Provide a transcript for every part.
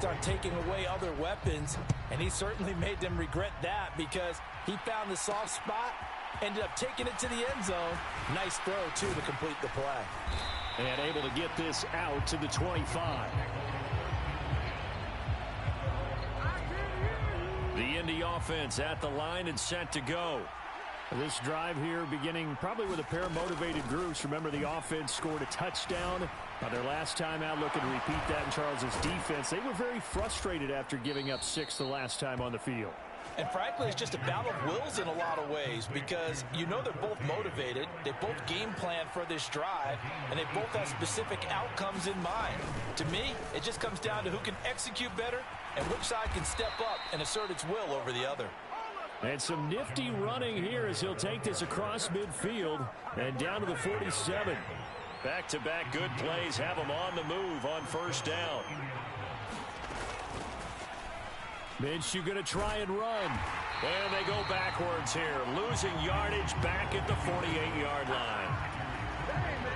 on taking away other weapons, and he certainly made them regret that because he found the soft spot, ended up taking it to the end zone. Nice throw, too, to complete the play. And able to get this out to the 25. The Indy offense at the line and set to go. This drive here beginning probably with a pair of motivated groups. Remember, the offense scored a touchdown their last time out. Looking to repeat that in Charles's defense. They were very frustrated after giving up 6 the last time on the field. And frankly, it's just a battle of wills in a lot of ways because you know they're both motivated. They both game plan for this drive, and they both have specific outcomes in mind. To me, it just comes down to who can execute better and which side can step up and assert its will over the other. And some nifty running here as he'll take this across midfield and down to the 47. Back-to-back good plays have him on the move on first down. Minshew going to try and run. And they go backwards here, losing yardage back at the 48-yard line.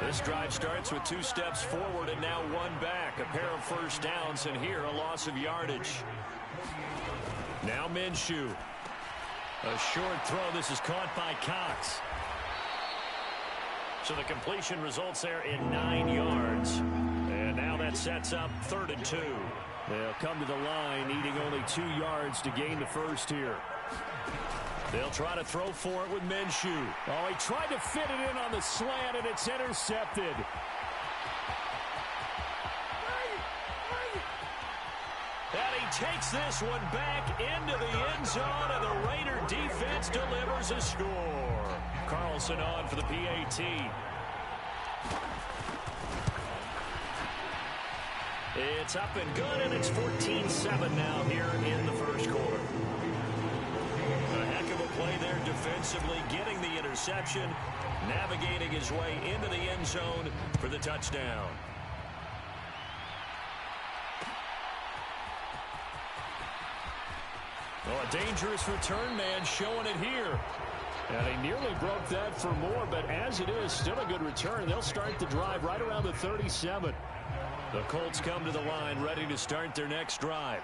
This drive starts with 2 steps forward and now 1 back. A pair of first downs, and here a loss of yardage. Now Minshew. A short throw. This is caught by Cox. So the completion results there in 9 yards. And now that sets up 3rd and 2. They'll come to the line, needing only 2 yards to gain the first here. They'll try to throw for it with Minshew. Oh, he tried to fit it in on the slant, and it's intercepted. And he takes this one back into the end zone, and the Raider defense delivers a score. Carlson on for the PAT. It's up and good, and it's 14-7 now here in the first quarter. A heck of a play there defensively, getting the interception, navigating his way into the end zone for the touchdown. Oh, a dangerous return man showing it here. And he nearly broke that for more, but as it is, still a good return. They'll start the drive right around the 37. The Colts come to the line ready to start their next drive.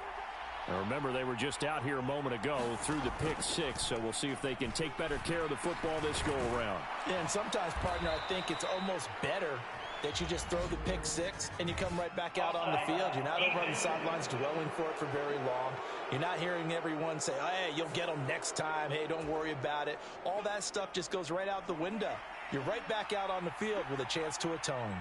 Now remember, they were just out here a moment ago through the pick 6, so we'll see if they can take better care of the football this go-around. Yeah, and sometimes, partner, I think it's almost better that you just throw the pick 6 and you come right back out on the field. You're not over on the sidelines dwelling for it for very long. You're not hearing everyone say, hey, you'll get them next time. Hey, don't worry about it. All that stuff just goes right out the window. You're right back out on the field with a chance to atone.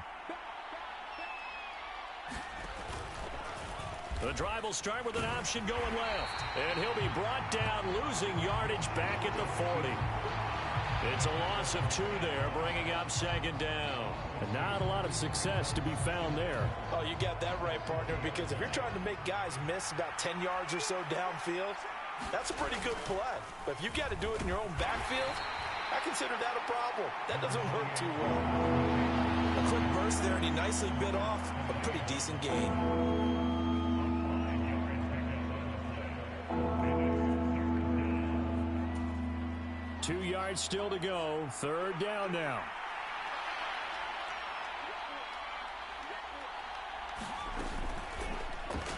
The drive will start with an option going left. And he'll be brought down, losing yardage back at the 40. It's a loss of 2 there, bringing up 2nd down. And not a lot of success to be found there. Oh, you got that right, partner, because if you're trying to make guys miss about 10 yards or so downfield, that's a pretty good play. But if you've got to do it in your own backfield, I consider that a problem. That doesn't work too well. A quick burst there, and he nicely bit off a pretty decent gain. 2 yards still to go. 3rd down now.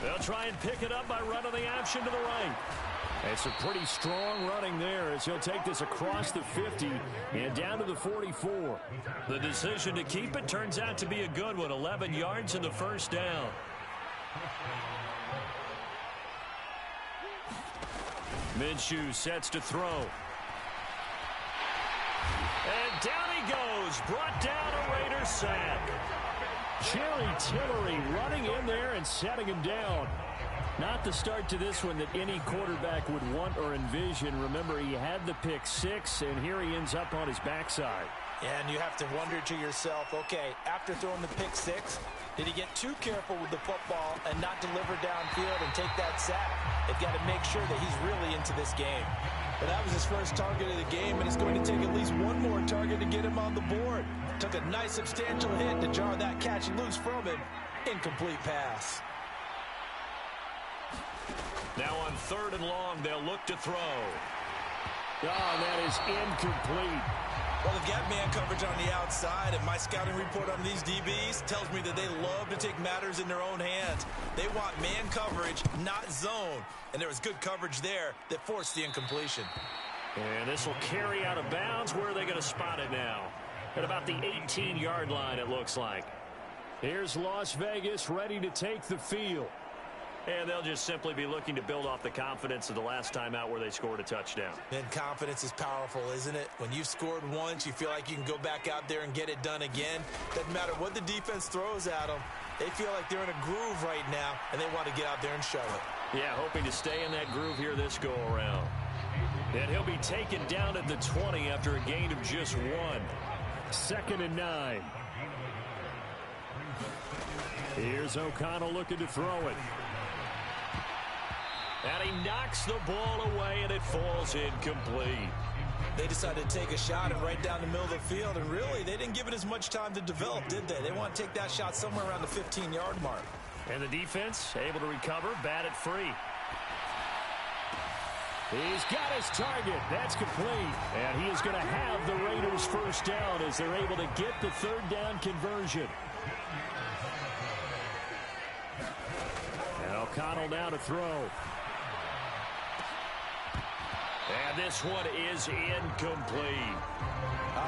They'll try and pick it up by running the option to the right. It's a pretty strong running there as he'll take this across the 50 and down to the 44. The decision to keep it turns out to be a good one. 11 yards in the first down. Minshew sets to throw. And down he goes. Brought down a Raider sack. Jerry Tillery running in there and setting him down. Not the start to this one that any quarterback would want or envision. Remember, he had the pick 6, and here he ends up on his backside. And you have to wonder to yourself, okay, after throwing the pick 6, did he get too careful with the football and not deliver downfield and take that sack? They've got to make sure that he's really into this game. But that was his first target of the game, and it's going to take at least one more target to get him on the board. Took a nice substantial hit to jar that catch loose from him. Incomplete pass. Now on 3rd and long, they'll look to throw. Oh, that is incomplete. Well, they've got man coverage on the outside, and my scouting report on these DBs tells me that they love to take matters in their own hands. They want man coverage, not zone. And there was good coverage there that forced the incompletion. And this will carry out of bounds. Where are they going to spot it now? At about the 18-yard line, it looks like. Here's Las Vegas ready to take the field. And they'll just simply be looking to build off the confidence of the last time out where they scored a touchdown. And confidence is powerful, isn't it? When you've scored once, you feel like you can go back out there and get it done again. Doesn't matter what the defense throws at them. They feel like they're in a groove right now, and they want to get out there and show it. Yeah, hoping to stay in that groove here this go-around. And he'll be taken down at the 20 after a gain of just 1. 2nd and 9. Here's O'Connell looking to throw it. And he knocks the ball away, and it falls incomplete. They decided to take a shot and right down the middle of the field, and really, they didn't give it as much time to develop, did they? They want to take that shot somewhere around the 15-yard mark. And the defense able to recover, bat it free. He's got his target. That's complete. And he is going to have the Raiders first down as they're able to get the 3rd down conversion. And O'Connell now to throw. And this one is incomplete.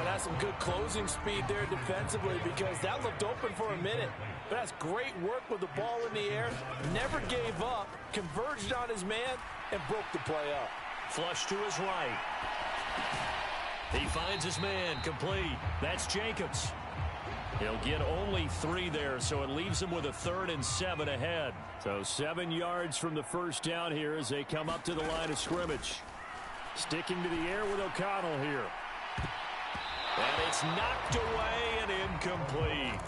That's some good closing speed there defensively because that looked open for a minute. But that's great work with the ball in the air. Never gave up, converged on his man, and broke the play up. Flush to his right. He finds his man, complete. That's Jacobs. He'll get only 3 there, so it leaves him with a 3rd and 7 ahead. So 7 yards from the first down here as they come up to the line of scrimmage. Sticking to the air with O'Connell here. And it's knocked away and incomplete.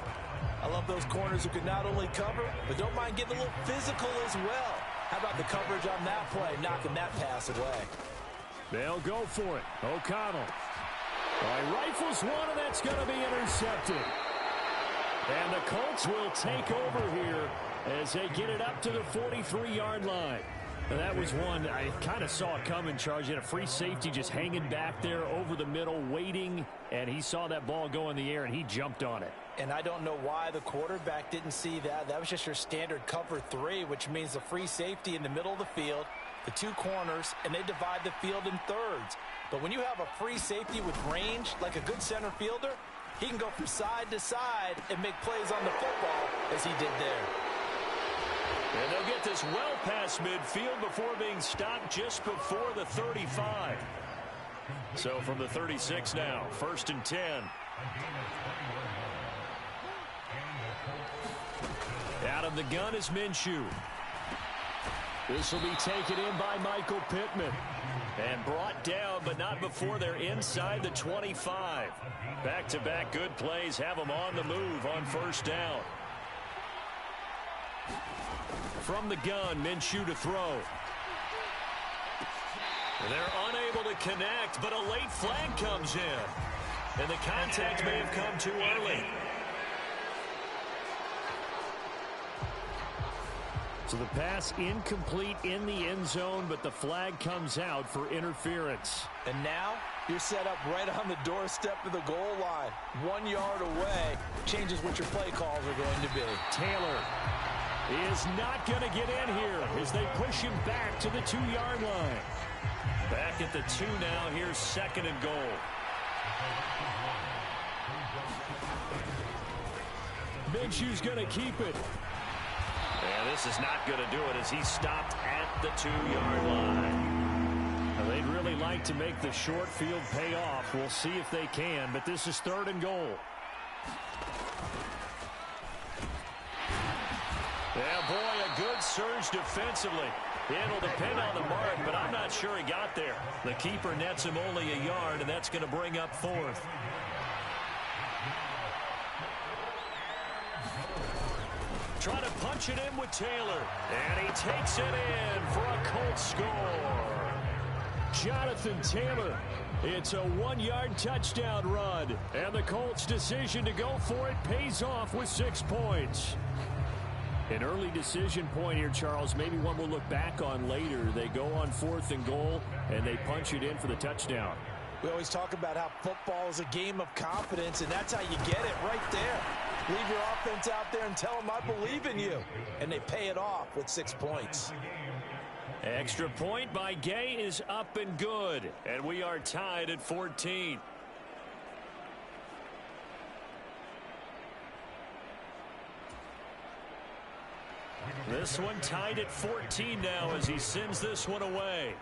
I love those corners who can not only cover, but don't mind getting a little physical as well. How about the coverage on that play, knocking that pass away? They'll go for it. O'Connell. Rifles one, and that's going to be intercepted. And the Colts will take over here as they get it up to the 43-yard line. And that was one I kind of saw it coming, Charles. You had a free safety just hanging back there over the middle, waiting, and he saw that ball go in the air, and he jumped on it. And I don't know why the quarterback didn't see that. That was just your standard cover 3, which means the free safety in the middle of the field, the 2 corners, and they divide the field in thirds. But when you have a free safety with range, like a good center fielder, he can go from side to side and make plays on the football as he did there. And they'll get this well past midfield before being stopped just before the 35. So from the 36 now, 1st and 10. Out of the gun is Minshew. This will be taken in by Michael Pittman. And brought down, but not before they're inside the 25. Back-to-back good plays have them on the move on 1st down. From the gun, Minshew to throw. They're unable to connect, but a late flag comes in. And the contact may have come too early. So the pass incomplete in the end zone, but the flag comes out for interference. And now you're set up right on the doorstep of the goal line. 1 yard away changes what your play calls are going to be. Taylor is not going to get in here as they push him back to the 2-yard line. Back at the 2 now. Here's 2nd and goal. Minshew's going to keep it. And this is not going to do it as he's stopped at the 2-yard line. Now, they'd really like to make the short field pay off. We'll see if they can, but this is 3rd and goal. Yeah, boy, a good surge defensively. It'll depend on the mark, but I'm not sure he got there. The keeper nets him only a yard, and that's going to bring up 4th. Trying to punch it in with Taylor. And he takes it in for a Colts score. Jonathan Taylor. It's a 1-yard touchdown run. And the Colts' decision to go for it pays off with 6 points. An early decision point here, Charles. Maybe one we'll look back on later. They go on 4th and goal, and they punch it in for the touchdown. We always talk about how football is a game of confidence, and that's how you get it right there. Leave your offense out there and tell them I believe in you. And they pay it off with 6 points. Extra point by Gay is up and good. And we are tied at 14. This one tied at 14 now as he sends this one away.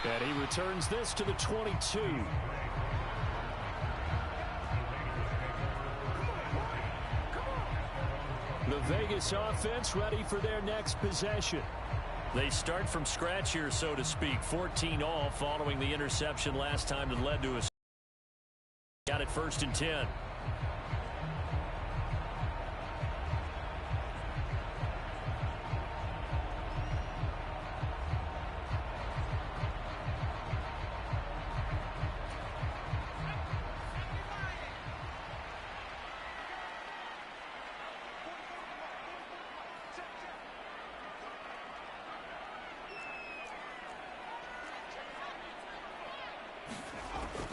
And he returns this to the 22. The Vegas offense ready for their next possession. They start from scratch here, so to speak. 14 all following the interception last time that led to a... Got it 1st and 10.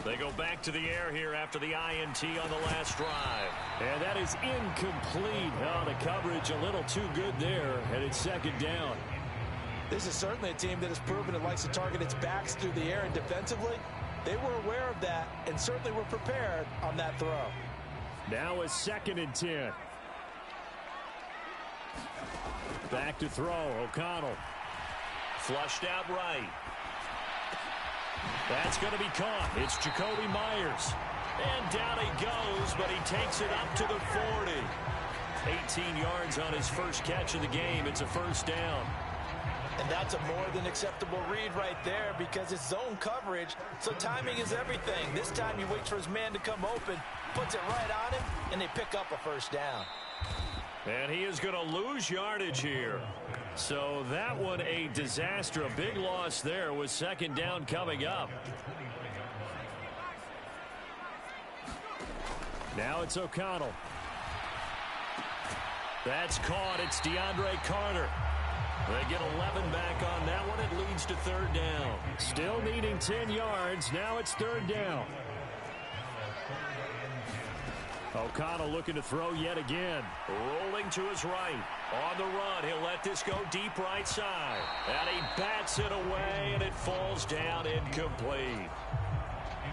They go back to the air here after the INT on the last drive. And that is incomplete. Oh, the coverage a little too good there, and it's 2nd down. This is certainly a team that has proven it likes to target its backs through the air, and defensively, they were aware of that and certainly were prepared on that throw. Now a 2nd and 10. Back to throw, O'Connell. Flushed out right. That's going to be caught. It's Jakobi Meyers. And down he goes, but he takes it up to the 40. 18 yards on his first catch of the game. It's a 1st down. And that's a more than acceptable read right there because it's zone coverage, so timing is everything. This time he waits for his man to come open, puts it right on him, and they pick up a 1st down. And he is going to lose yardage here. So that one a disaster. A big loss there with 2nd down coming up. Now it's O'Connell. That's caught. It's DeAndre Carter. They get 11 back on that one. It leads to 3rd down. Still needing 10 yards. Now it's 3rd down. O'Connell looking to throw yet again. Rolling to his right. On the run, he'll let this go deep right side. And he bats it away, and it falls down incomplete.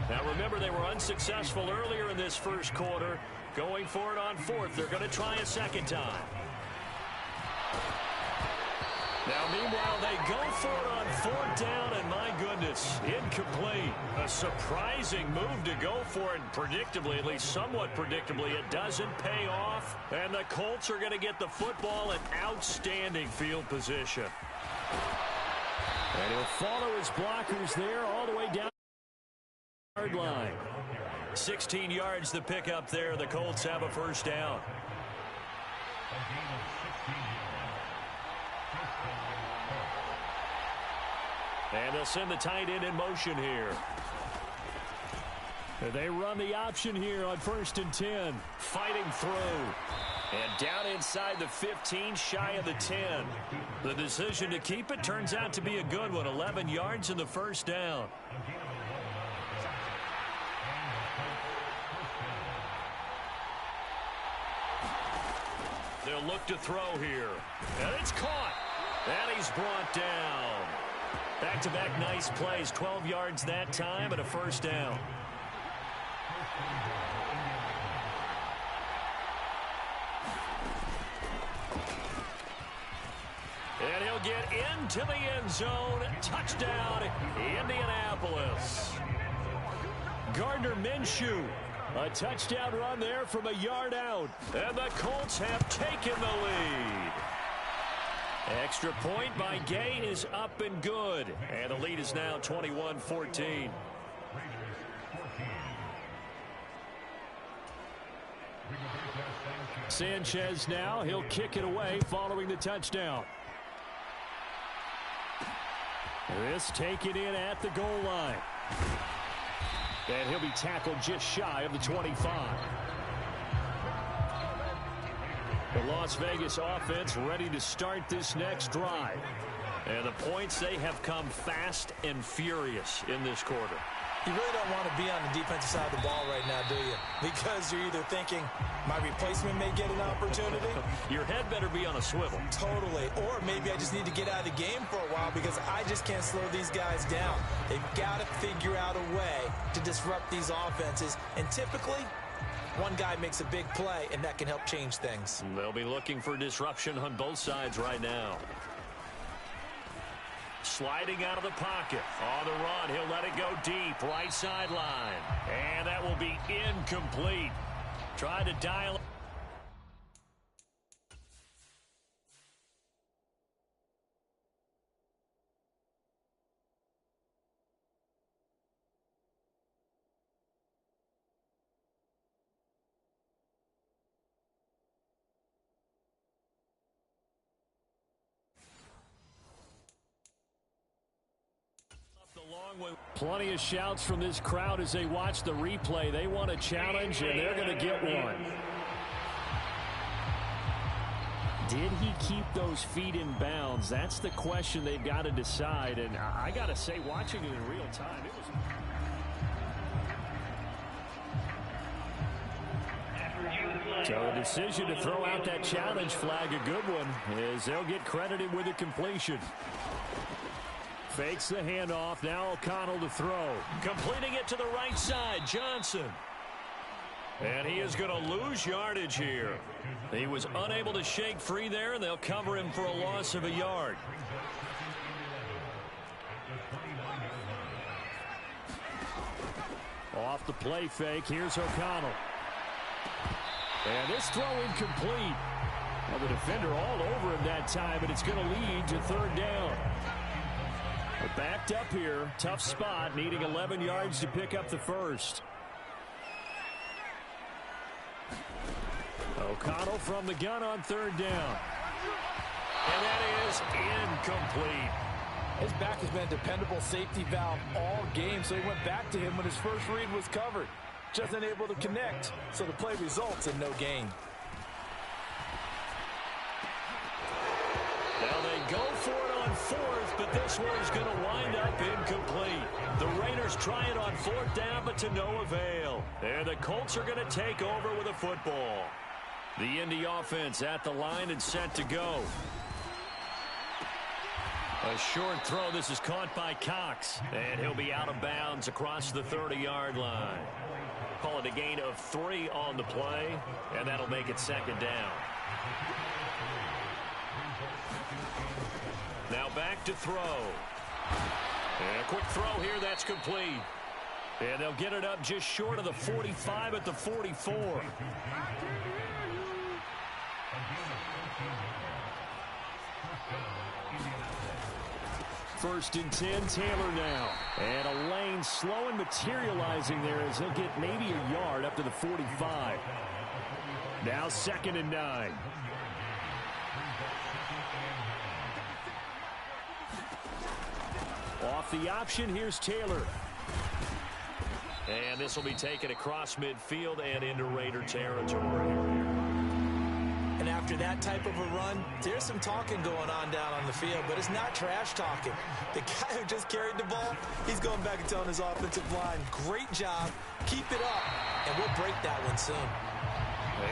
Now remember, they were unsuccessful earlier in this 1st quarter. Going for it on 4th. They're going to try a 2nd time. Now, meanwhile, they go for it on 4th down, and my goodness, incomplete. A surprising move to go for it, predictably, at least somewhat predictably, it doesn't pay off, and the Colts are going to get the football in outstanding field position. And he'll follow his blockers there all the way down the yard line. 16 yards the pickup there. The Colts have a 1st down. And they'll send the tight end in motion here. They run the option here on 1st and 10. Fighting through. And down inside the 15, shy of the 10. The decision to keep it turns out to be a good one. 11 yards in the 1st down. They'll look to throw here. And it's caught. And he's brought down. Back-to-back nice plays. 12 yards that time and a 1st down. And he'll get into the end zone. Touchdown, Indianapolis. Gardner Minshew. A touchdown run there from a yard out. And the Colts have taken the lead. Extra point by Gay is up and good. And the lead is now 21-14. Sanchez now. He'll kick it away following the touchdown. This taken in at the goal line. And he'll be tackled just shy of the 25. The Las Vegas offense ready to start this next drive. And the points, they have come fast and furious in this quarter. You really don't want to be on the defensive side of the ball right now, do you? Because you're either thinking, my replacement may get an opportunity. Your head better be on a swivel. Totally. Or maybe I just need to get out of the game for a while because I just can't slow these guys down. They've got to figure out a way to disrupt these offenses. And typically, one guy makes a big play, and that can help change things. They'll be looking for disruption on both sides right now. Sliding out of the pocket. On the run, he'll let it go deep. Right sideline. And that will be incomplete. Tried to dial. Plenty of shouts from this crowd as they watch the replay. They want a challenge, and they're going to get one. Did he keep those feet in bounds? That's the question they've got to decide. And I got to say, watching it in real time, it was... So a decision to throw out that challenge flag, a good one, as they'll get credited with a completion. Fakes the handoff. Now O'Connell to throw. Completing it to the right side. Johnson. And he is going to lose yardage here. He was unable to shake free there, and they'll cover him for a loss of a yard. Off the play fake. Here's O'Connell. And this throw incomplete. Well, the defender all over him that time, but it's going to lead to third down. We're backed up here. Tough spot, needing 11 yards to pick up the first. O'Connell from the gun on third down. And that is incomplete. His back has been a dependable safety valve all game, so he went back to him when his first read was covered. Just unable to connect, so the play results in no gain. Now they go for it on fourth, but this one's going to wind up incomplete. The Raiders try it on fourth down, but to no avail. And the Colts are going to take over with a football. The Indy offense at the line and set to go. A short throw. This is caught by Cox. And he'll be out of bounds across the 30-yard line. Call it a gain of 3 on the play, and that'll make it second down. Now back to throw. And a quick throw here, that's complete. And they'll get it up just short of the 45 at the 44. First and 10, Taylor now. And a lane slow and materializing there as he'll get maybe a yard up to the 45. Now second and 9. Off the option, here's Taylor. And this will be taken across midfield and into Raider territory. And after that type of a run, there's some talking going on down on the field, but it's not trash talking. The guy who just carried the ball, he's going back and telling his offensive line, great job, keep it up, and we'll break that one soon.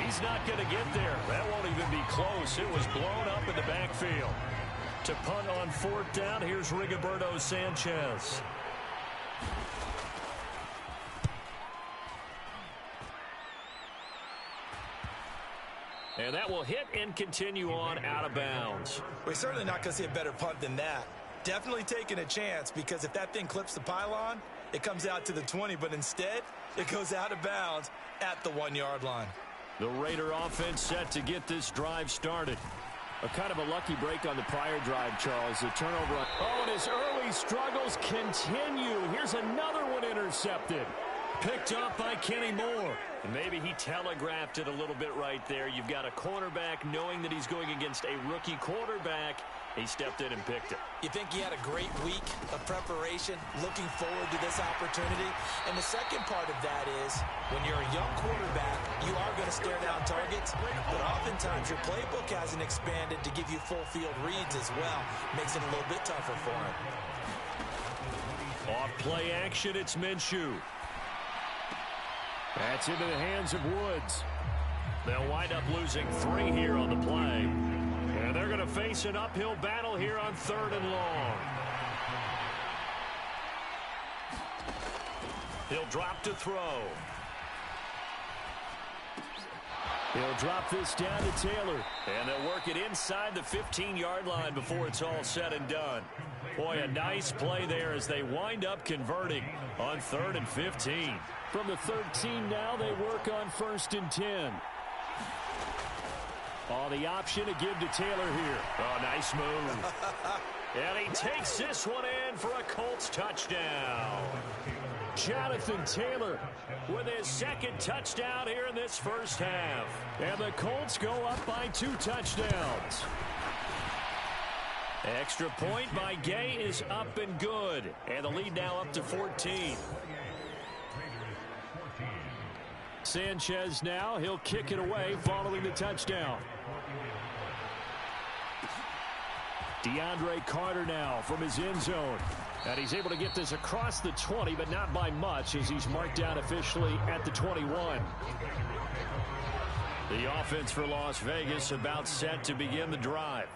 He's not going to get there. That won't even be close. It was blown up in the backfield. To punt on fourth down, here's Rigoberto Sanchez. And that will hit and continue on out of bounds. We're certainly not going to see a better punt than that. Definitely taking a chance, because if that thing clips the pylon, it comes out to the 20, but instead it goes out of bounds at the 1-yard line. The Raider offense set to get this drive started. A kind of a lucky break on the prior drive, Charles. The turnover. Oh, and his early struggles continue. Here's another one intercepted. Picked up by Kenny Moore. And maybe he telegraphed it a little bit right there. You've got a cornerback knowing that he's going against a rookie quarterback. He stepped in and picked it. You think he had a great week of preparation, looking forward to this opportunity? And the second part of that is, when you're a young quarterback, you are going to stare down targets, but oftentimes your playbook hasn't expanded to give you full field reads as well. Makes it a little bit tougher for him. Off play action, it's Minshew. That's into the hands of Woods. They'll wind up losing 3 here on the play. And they're going to face an uphill battle here on 3rd and long. He'll drop to throw. He'll drop this down to Taylor. And they'll work it inside the 15-yard line before it's all said and done. Boy, a nice play there as they wind up converting on 3rd and 15. From the 13 now, they work on 1st and 10. Oh, the option to give to Taylor here. Oh, nice move. And he takes this one in for a Colts touchdown. Jonathan Taylor with his 2nd touchdown here in this first half. And the Colts go up by 2 touchdowns. Extra point by Gay is up and good. And the lead now up to 14. Sanchez now, he'll kick it away following the touchdown. DeAndre Carter now from his end zone. And he's able to get this across the 20, but not by much as he's marked down officially at the 21. The offense for Las Vegas about set to begin the drive.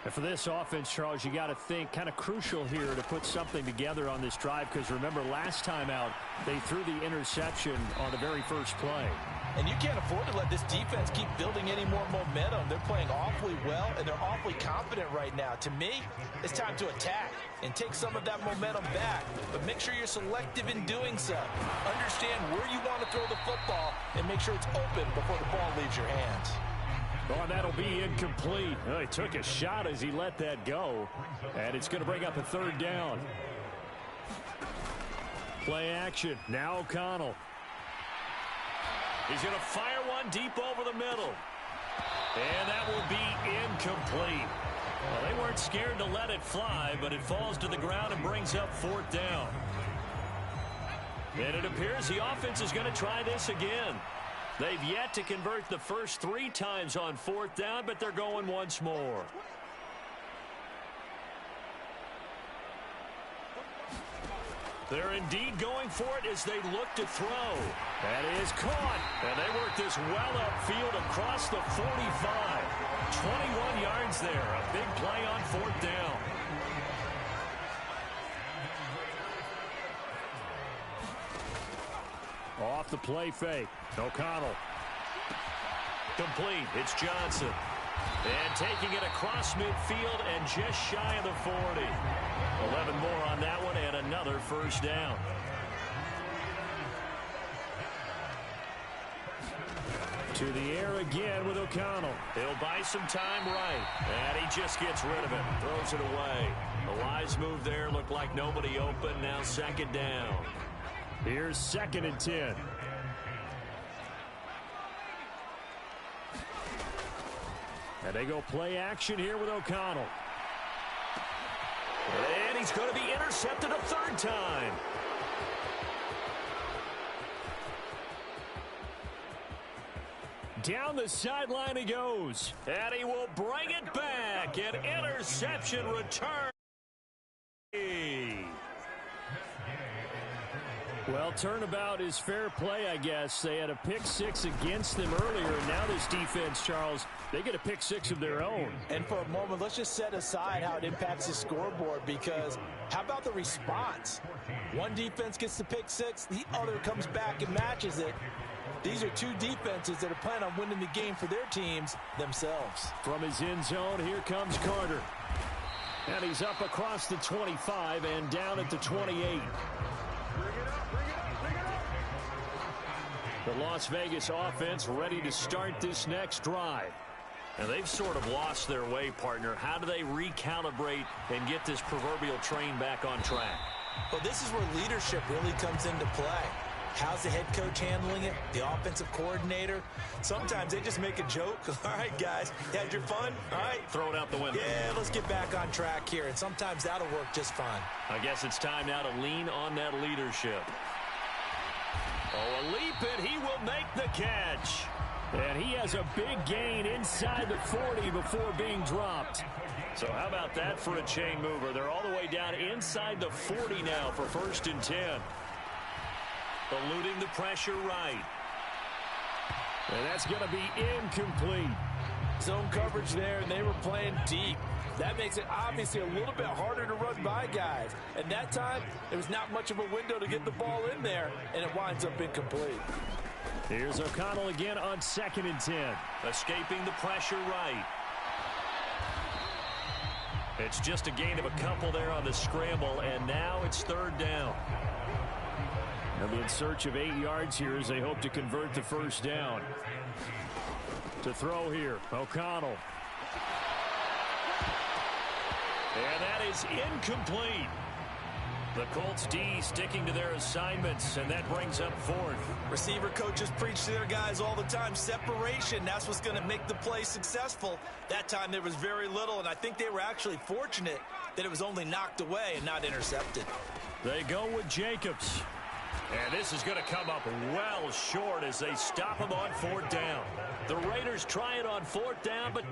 And for this offense, Charles, you got to think kind of crucial here to put something together on this drive because remember last time out they threw the interception on the very first play. And you can't afford to let this defense keep building any more momentum. They're playing awfully well, and they're awfully confident right now. To me, it's time to attack and take some of that momentum back. But make sure you're selective in doing so. Understand where you want to throw the football and make sure it's open before the ball leaves your hands. Oh, and that'll be incomplete. Well, he took a shot as he let that go. And it's going to bring up a 3rd down. Play action. Now O'Connell. He's going to fire one deep over the middle. And that will be incomplete. Well, they weren't scared to let it fly, but it falls to the ground and brings up 4th down. And it appears the offense is going to try this again. They've yet to convert the first 3 times on 4th down, but they're going once more. They're indeed going for it as they look to throw. That is caught. And they work this well upfield across the 45. 21 yards there. A big play on 4th down. Off the play fake. O'Connell. Complete. It's Johnson. And taking it across midfield and just shy of the 40. 11 more on that one and another first down. To the air again with O'Connell. He'll buy some time right. And he just gets rid of it. Throws it away. A wise move there. Looked like nobody open. Now 2nd down. Here's 2nd and 10. And they go play action here with O'Connell. And he's going to be intercepted a 3rd time. Down the sideline he goes. And he will bring it back. An interception return. Well, turnabout is fair play, I guess. They had a pick 6 against them earlier, and now this defense, Charles, they get a pick 6 of their own. And for a moment, let's just set aside how it impacts the scoreboard, because how about the response? One defense gets the pick 6, the other comes back and matches it. These are 2 defenses that are planning on winning the game for their teams themselves. From his end zone, here comes Carter. And he's up across the 25 and down at the 28. The Las Vegas offense ready to start this next drive. And they've sort of lost their way, partner. How do they recalibrate and get this proverbial train back on track? Well, this is where leadership really comes into play. How's the head coach handling it? The offensive coordinator? Sometimes they just make a joke. All right, guys, you had your fun? All right. Throw it out the window. Yeah, let's get back on track here, and sometimes that'll work just fine. I guess it's time now to lean on that leadership. Oh, a leap, and he will make the catch. And he has a big gain inside the 40 before being dropped. So how about that for a chain mover? They're all the way down inside the 40 now for 1st and 10. Eluding the pressure right. And that's going to be incomplete. Zone coverage there, and they were playing deep. That makes it obviously a little bit harder to run by guys. And that time, there was not much of a window to get the ball in there, and it winds up incomplete. Here's O'Connell again on 2nd and 10. Escaping the pressure right. It's just a gain of a couple there on the scramble, and now it's 3rd down. They'll be in search of 8 yards here as they hope to convert the 1st down. To throw here, O'Connell. And that is incomplete. The Colts D sticking to their assignments, and that brings up 4th. Receiver coaches preach to their guys all the time. Separation, that's what's going to make the play successful. That time there was very little, and I think they were actually fortunate that it was only knocked away and not intercepted. They go with Jacobs. And this is going to come up well short as they stop him on 4th down. The Raiders try it on 4th down, but